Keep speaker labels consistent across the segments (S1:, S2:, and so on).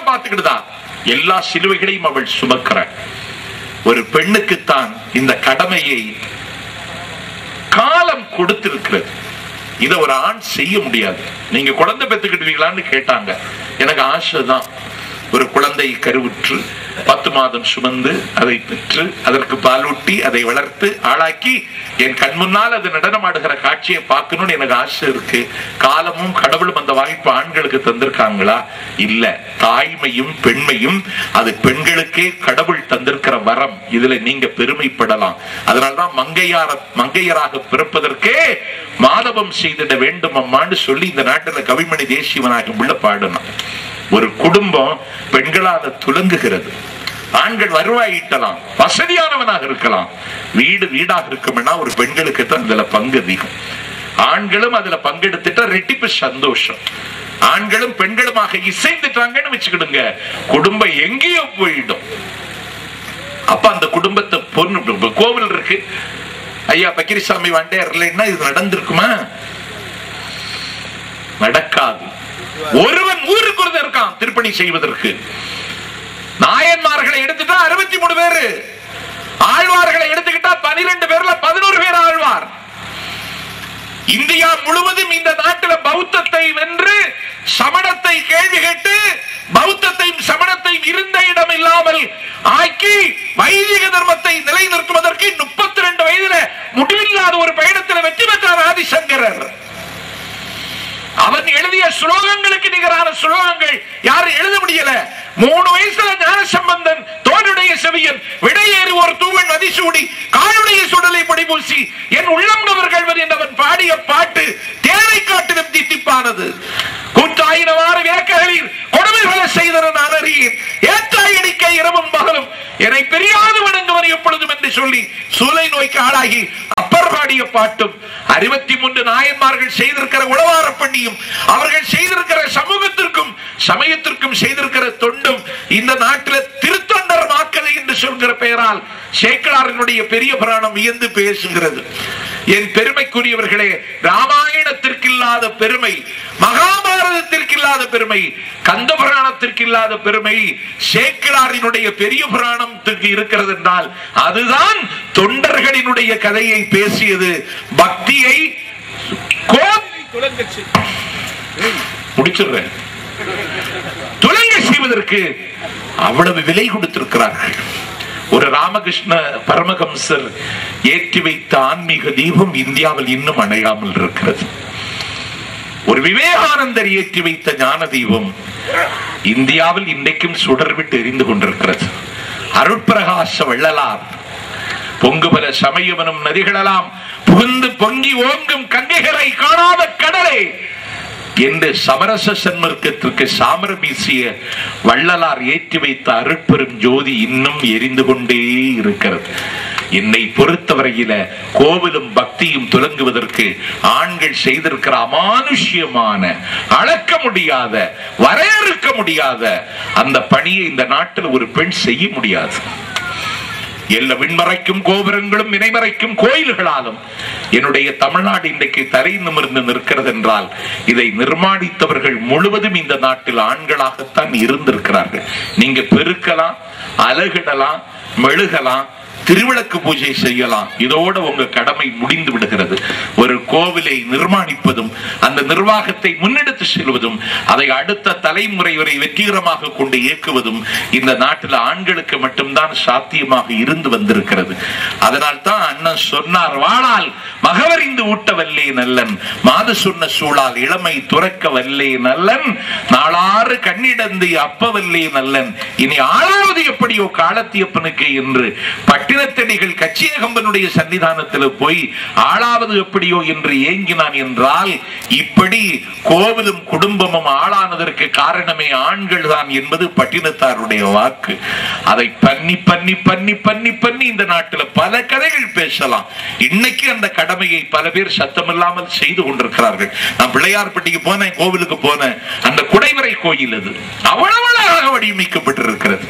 S1: பார்த்துக்கிட்டுதான் எல்லா சிலுவைகளையும் அவள் சுமக்கிறாள். ஒரு பெண்ணுக்குத்தான் இந்த கடமையை காலம் கொடுத்திருக்கிறது. இத ஒரு ஆண் செய்ய முடியாது. நீங்க குழந்தை பெத்துக்கிட்டீங்களான்னு கேட்டாங்க. எனக்கு ஆசைதான். ஒரு குழந்தை கருவுற்று 10 மாதம் சுமந்து அதை பெற்று அதற்கு பாலூட்டி அதை வளர்த்து ஆளாக்கி என் கண் முன்னால் அது நடனமாடுகிற காட்சியை பார்க்கணும்னு எனக்கு ஆசை இருக்கு. காலமும் கடவுளும் அந்த வாய்ப்பு ஆண்களுக்கு தந்திருக்காங்களா? இல்ல. தாய்மையும் பெண்மையும் அது பெண்களுக்கே கடவுள் தந்திருக்கிற வரம். இதுல நீங்க பெருமைப்படலாம். அதனால்தான் மங்கையராக பிறப்பதற்கே மாதவம் செய்திட வேண்டும் அம்மான்னு சொல்லி இந்த நாட்டுல கவிமணி தேசியவனாக உள்ள பாடணும். ஒரு குடும்பம் பெண்களால் துலங்குகிறது. ஆண்கள் வருவாயிட்டலாம், வசதியானவனாக இருக்கலாம். வீடு வீடாக இருக்கும்னா ஒரு பெண்களுக்கு தான் அதுல பங்கு அதிகம். ஆண்களும் அதுல பங்கெடுத்துட்டா ரெட்டிப்பு சந்தோஷம். ஆண்களும் பெண்களுமாக இசைந்துட்டாங்கன்னு வச்சுக்கிடுங்க, குடும்பம் எங்கேயோ போயிடும். அப்ப அந்த குடும்பத்தை பொண்ணு கோவில் இருக்கு, ஐயா பக்கிரிசாமி வாண்டையர்லன்னா இது நடந்திருக்குமா? நடக்காது. ஒருவன் ஊருக்கு ஒருத்தர் இருக்கான் திருப்பணி செய்வதற்கு. நாயன்மார்களை எடுத்துட்டா 63 பேரு, ஆழ்வார்களை எடுத்துக்கிட்டா 12 பேர்ல 11 பேர் ஆழ்வார். இந்தியா முழுவதும் இந்த நாட்டில் பௌத்தத்தை வென்று சமணத்தை கேள்வி கேட்டு பௌத்தத்தையும் சமணத்தையும் இருந்த இடம் இல்லாமல் ஆக்கி வைதிக தர்மத்தை நிலைநிறுத்துவதற்கு 32 வயதில முடிவில்லாத ஒரு பயணத்தில் வெற்றி பெற்றார் ஆதிசங்கரர். அவன் எழுதிய ஸ்லோகங்களுக்கு நிகரான ஸ்லோகங்கள் யாரும் எழுத முடியல. 3 வயசுல ஞானசம்பந்தன் தோளுடைய செவியன் விடையேறி ஒரு தூவன் அதிசூடி காலுடைய சுடலை படிபூசி என் உள்ளம் கவர்கள் என்றவன் பாடிய பாட்டு தேவை காட்டிலும் தித்திப்பானது. கூட்டாயினவாறு விளக்ககளில் கொடுமைகளை செய்தன அலறியேன் ஏற்றாய் அடிக்க இரவும் பகலும் என்னை பெரியாது வணங்குவன் எப்பொழுதும் என்று சொல்லி சூளை நோய்க்கு ஆளாகி அப்பர் பாடிய பாட்டும் 63 நாயன்மார்கள் செய்திருக்கிற உளவார பண்ணியும் அவர்கள் செய்திருக்கிற சமூகத்திற்கும் சமயத்திற்கும் செய்திருக்கிற தொண்டும் இந்த நாட்டில் திருத்தொண்டர் மாக்கதை என்று சொல்கிற பெயரால் சேக்கிழாரினுடைய பெரிய புராணம் வியந்து பேசுகிறது. என் பெருமைக்குரியவர்களே, ராமாயணத்திற்கு இல்லாத பெருமை, மகாபாரதத்திற்கு இல்லாத பெருமை, கந்த புராணத்திற்கு இல்லாத பெருமை சேக்கிழாரினுடைய பெரிய புராணத்திற்கு இருக்கிறது என்றால் அதுதான் தொண்டர்களினுடைய கதையை பேசியது. பக்தியை முடிச்சிடுறேன் துலங்க செய்வதற்கு அவ்வளவு விலை கொடுத்திருக்கிறார்கள். ஒரு ராமகிருஷ்ண பரமஹம்சர் ஏற்றி வைத்த ஆன்மீக தீபம் இந்தியாவில் இன்னும் அணையாமல் இருக்கிறது. ஒரு விவேகானந்தர் ஏற்றி வைத்த ஞான தீபம் இந்தியாவில் இன்றைக்கும் சுடர்விட்டு எரிந்து கொண்டிருக்கிறது. அருட்பிரகாச வள்ளலார் பொங்குபல சமயவனும் நதிகளெல்லாம் புகுந்து பொங்கி ஓங்கும் கங்கைகளை காணாத கடலே என்று சமரச சன்மார்க்கத்திற்கு சாமரம் வீசிய வள்ளலார் ஏற்றி வைத்த அருட்பெரும் ஜோதி இன்னும் எரிந்து கொண்டே இருக்கிறது. என்னை பொறுத்தவரையில கோவிலும் பக்தியும் துலங்குவதற்கு ஆண்கள் செய்திருக்கிற அமானுஷ்யமான, அளக்க முடியாத, வரையறுக்க முடியாத அந்த பணியை இந்த நாட்டில் ஒரு பெண் செய்ய முடியாது. எல்லா விண்மறைக்கும் கோபுரங்களும் வினைமறைக்கும் கோயில்களாலும் என்னுடைய தமிழ்நாடு இன்றைக்கு தலை நிமிர்ந்து நிற்கிறது என்றால் இதை நிர்மாணித்தவர்கள் முழுவதும் இந்த நாட்டில் ஆண்களாகத்தான் இருந்திருக்கிறார்கள். நீங்க பெருக்கலாம், அலகிடலாம், மெழுகலாம், திருவிளக்கு பூஜை செய்யலாம், இதோட உங்க கடமை முடிந்து விடுகிறது. ஒரு கோவிலை நிர்மாணிப்பதும் அந்த நிர்வாகத்தை முன்னெடுத்து செல்வதும் அதை அடுத்த தலைமுறை வரை வெற்றிகரமாக கொண்டு இயக்குவதும் இந்த நாட்டில் ஆண்களுக்கு மட்டும்தான் சாத்தியமாக இருந்து வந்திருக்கிறது. அதனால் தான் அண்ணன் சொன்னார், வாழால் மகவறிந்து ஊட்ட வல்லே நல்லன், மாது சொன்ன சூழால் இளமை துறக்க வல்லே நல்லன், நாளாறு கண்ணிடந்து அப்பவல்லே நல்லன், இனி ஆளாவது எப்படியோ காலத்தியப்பனுக்கு என்று பட்டினத்தடிகள் கச்சியகம்பனுடைய சன்னிதானத்தில் போய் ஆளாவது எப்படியோ என்று ஏங்கினான் என்றால் இப்படி கோவிலும் குடும்பமும் ஆளானதற்கு காரணமே ஆண்கள் தான் என்பது பட்டினத்தாருடைய வாக்கு. அதை பண்ணி பண்ணி பண்ணி பண்ணி பண்ணி இந்த நாட்டில் பல கதைகள் பேசலாம். இன்னைக்கு அந்த கடமையை பல பேர் சத்தமில்லாமல் செய்து கொண்டிருக்கிறார்கள். நான் பிள்ளையார்பட்டிக்கு போனேன், கோவிலுக்கு போனேன். அந்த குடைவரை கோயில் அது அவ்வளவு அழகாக வடிவமைக்கப்பட்டிருக்கிறது.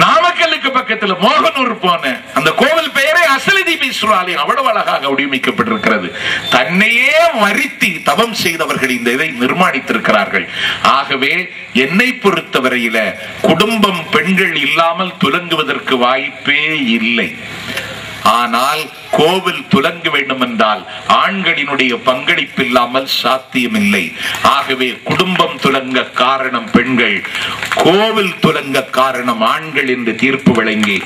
S1: நாமக்கல்லுக்கு பக்கத்துல மோகனூர் போன அந்த கோவில் பெயரே அசலி பாரதி மிஸ்ராலயம் அவ்வளவு அழகாக வடிவமைக்கப்பட்டிருக்கிறது. தன்னையே வருத்தி தவம் செய்தவர்கள் இந்த இதை நிர்மாணித்திருக்கிறார்கள். ஆகவே என்னை பொறுத்தவரையில குடும்பம் பெண்கள் இல்லாமல் துலங்குவதற்கு வாய்ப்பே இல்லை. ஆனால் கோவில் துலங்க வேண்டும் என்றால் ஆண்களினுடைய பங்களிப்பு இல்லாமல் சாத்தியமில்லை. ஆகவே குடும்பம் துலங்க காரணம் பெண்கள், கோவில் துலங்க காரணம் ஆண்கள் என்று தீர்ப்பு வழங்கி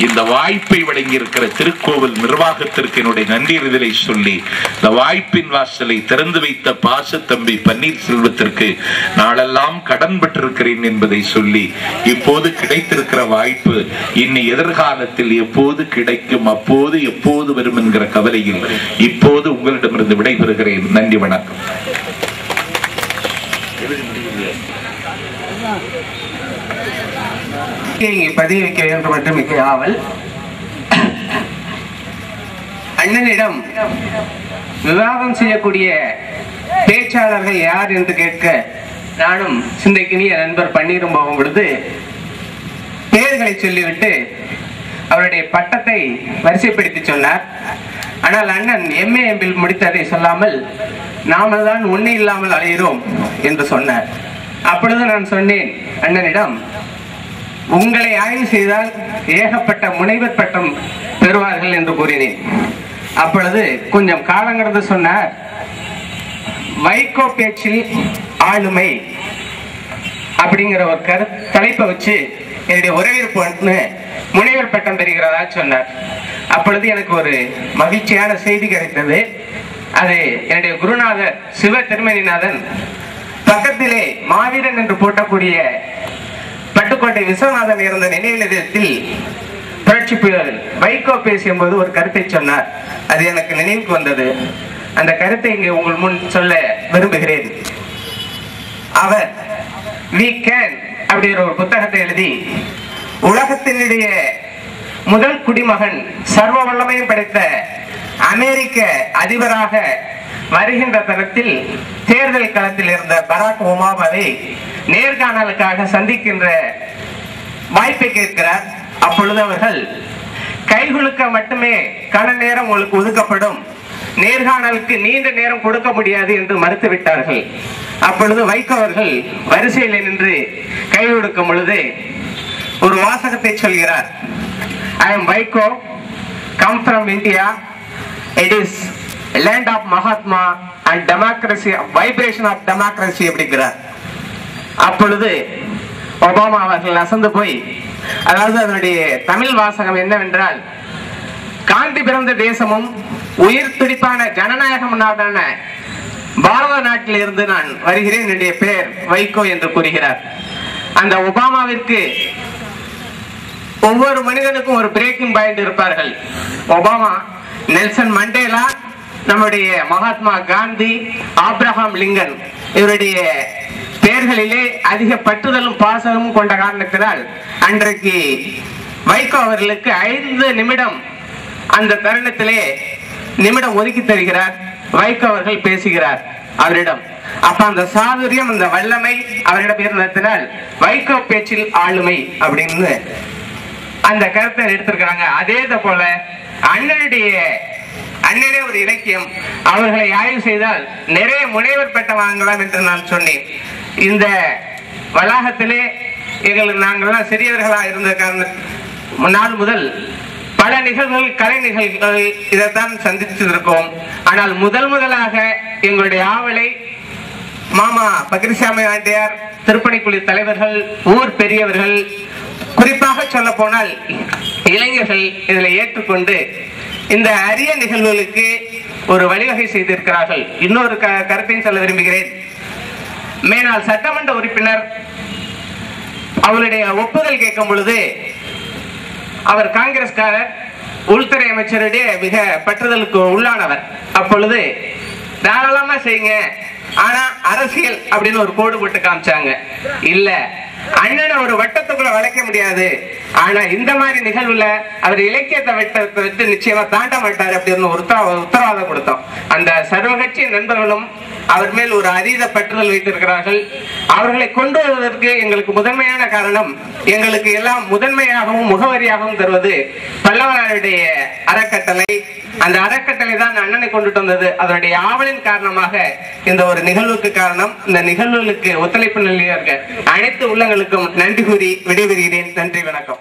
S1: இந்த வாய்ப்பை வழங்கி இருக்கிற திருக்கோவில் நிர்வாகத்திற்கு என்னுடைய நன்றியறிதலை சொல்லி இந்த வாய்ப்பின் வாசலை திறந்து வைத்த பாசத்தம்பி பன்னீர்செல்வத்திற்கு நாளெல்லாம் கடன் பெற்றிருக்கிறேன் என்பதை சொல்லி, இப்போது கிடைத்திருக்கிற வாய்ப்பு இனி எதிர்காலத்தில் எப்போது கிடைக்கும், அப்போது எப்போது வரும் என்கிற கவலையில் இப்போது உங்களிடமிருந்து விடைபெறுகிறேன். நன்றி, வணக்கம்.
S2: பதிவு வைக்க வேண்டும் என்று மிக ஆவல். அண்ணனிடம் விவாதம் செய்யக்கூடிய பேச்சாளர்கள் யார் என்று கேட்க நானும் சிந்தைக்கினிய நண்பர் பன்னீரும் போகும் பொழுது பெயர்களை சொல்லிவிட்டு அவருடைய பட்டத்தை வரிசைப்படுத்தி சொன்னார். ஆனால் அண்ணன் MA MPhil முடித்ததை சொல்லாமல் நாம தான் ஒண்ணு இல்லாமல் அலைகிறோம் என்று சொன்னார். அப்பொழுது நான் சொன்னேன் அண்ணனிடம், உங்களை ஆய்வு செய்தால் ஏகப்பட்ட முனைவர் பட்டம் பெறுவார்கள் என்று கூறினேன். அப்பொழுது கொஞ்சம் காலம் கடந்து சொன்னார், வைகோ பேச்சில் ஆளுமை அப்படிங்கிற ஒரு தலைப்பை வச்சு என்னுடைய உறவிற்கு முனைவர் பட்டம் பெறுகிறதா சொன்னார். அப்பொழுது எனக்கு ஒரு மகிழ்ச்சியான செய்தி கிடைத்தது. அது என்னுடைய குருநாதர் சிவ திருமணிநாதன் பக்கத்திலே மாவீரன் என்று போட்டக்கூடிய பட்டுக்கோட்டை விஸ்வநாதன் இருந்த நினைவு நிலையத்தில் புரட்சி புயல் வைகோ பேசும்போது ஒரு கருத்தை சொன்னார். அது எனக்கு நினைவுக்கு வந்தது. அந்த கருத்தை இங்கே உங்கள் முன் சொல்ல விரும்புகிறேன். அவர் வி கேன் அப்படிங்கிற ஒரு புத்தகத்தை எழுதி உலகத்தினுடைய முதல் குடிமகன் சர்வ வல்லமையும் படைத்த அமெரிக்க அதிபராக வருகின்ற தரத்தில் தேர்தல் களத்தில் இருந்த பராக் ஒபாமாவை நேர்காணலுக்காக சந்திக்கின்ற வாய்ப்பை கேட்கிறார். அப்பொழுது அவர்கள் கைகுலுக்க மட்டுமே கன நேரம் உங்களுக்கு ஒதுக்கப்படும், நேர்காணலுக்கு நீண்ட நேரம் கொடுக்க முடியாது என்று மறுத்துவிட்டார்கள். அப்பொழுது வைகோ அவர்கள் வரிசையில் நின்று கை கொடுக்கும் பொழுது ஒரு வாசகத்தை சொல்கிறார். I am Vaiko, come from India. It is land of Mahatma and democracy, vibration of democracy அப்படிங்கிறார். அப்பொழுது ஒபாமா அவர்கள் அசந்து போய், அதாவது அதனுடைய தமிழ் வாசகம் என்னவென்றால், காந்தி பிறந்த தேசமும் உயிர் துடிப்பான ஜனநாயகம் நாடான பாரத நாட்டில் இருந்து நான் வருகிறேன், என்னுடைய பெயர் வைகோ என்று கூறுகிறார். அந்த ஒபாமாவிற்கு ஒவ்வொரு மனிதனுக்கும் ஒரு பிரேக்கிங் பாயிண்ட் இருப்பார்கள். ஒபாமா, நெல்சன் மண்டேலா, நம்முடைய மகாத்மா காந்தி, ஆப்ரஹாம் லிங்கன் இவருடைய பெயர்களிலே அதிக பற்றுதலும் பாசமும் கொண்ட காரணத்தினால் அன்றைக்கு வைகோ அவர்களுக்கு 5 நிமிடம் அந்த தருணத்திலே நிமிடம் ஒதுக்கி தருகிறார். வைகோ அவர்கள் பேசுகிறார் அவரிடம். அப்ப அந்த சாதுரியம், அந்த வல்லமை அவரிடம் இருந்ததினால் வைகோ பேச்சில் ஆளுமை அப்படின்னு அந்த கருத்தை எடுத்திருக்கிறாங்க. அதே போல அண்ணனே ஒரு இலக்கியம், அவர்களை ஆய்வு செய்தால் நிறைய முனைவர் பட்டம் வாங்கலாம் என்று நான் சொன்னேன். இந்த வளாகத்திலே நாங்கள்லாம் சிறியவர்களா இருந்த காரணம் நாள் முதல் பல நிகழ்வுகள், கலை நிகழ்வுகள் இதைத்தான் சந்திச்சிருக்கோம். ஆனால் முதலாக எங்களுடைய ஆவலை மாமா பக்ரிசாமி ஆண்டியார், திருப்பணிக்குழு தலைவர்கள், ஊர் பெரியவர்கள், குறிப்பாக சொல்ல போனால் இளைஞர்கள் இதில் ஏற்றுக்கொண்டு இந்த அரிய நிகழ்வுகளுக்கு ஒரு வழிவகை செய்திருக்கிறார்கள். இன்னொரு கருத்தையும் சொல்ல விரும்புகிறேன். மேனால் சட்டமன்ற உறுப்பினர் அவருடைய ஒப்புதல் கேட்கும் பொழுது அவர் காங்கிரஸ்காரர், உள்துறை அமைச்சருடைய மிக பற்றுதலுக்கு உள்ளானவர். அப்பொழுது தாராளமா செய்யுங்க, ஆனா அரசியல் அப்படின்னு ஒரு கோடு போட்டு காமிச்சாங்க. இல்ல, அண்ணனை ஒரு வட்டத்துக்குள்ள வளைக்க முடியாது, ஆனா இந்த மாதிரி நிகழ்வுல அவர் இலக்கியத்தை வட்டத்தை விட்டு நிச்சயமா தாண்ட மாட்டார் அப்படின்னு உத்தரவாதம் கொடுத்தோம். அந்த சர்வகட்சி நண்பர்களும் அவர் மேல் ஒரு அதீத பற்றுதல் வைத்திருக்கிறார்கள். அவர்களை கொண்டு வருவதற்கு எங்களுக்கு முதன்மையான காரணம், எங்களுக்கு எல்லாம் முதன்மையாகவும் முகவரியாகவும் தருவது பல்லவனுடைய அறக்கட்டளை. அந்த அறக்கட்டளை தான் அண்ணனை கொண்டுட்டு வந்தது. அதனுடைய ஆவலின் காரணமாக இந்த ஒரு நிகழ்வுக்கு காரணம். இந்த நிகழ்வுகளுக்கு ஒத்துழைப்பு நல்கிய அனைத்து உள்ளங்களுக்கும் நன்றி கூறி விடைபெறுகிறேன். நன்றி, வணக்கம்.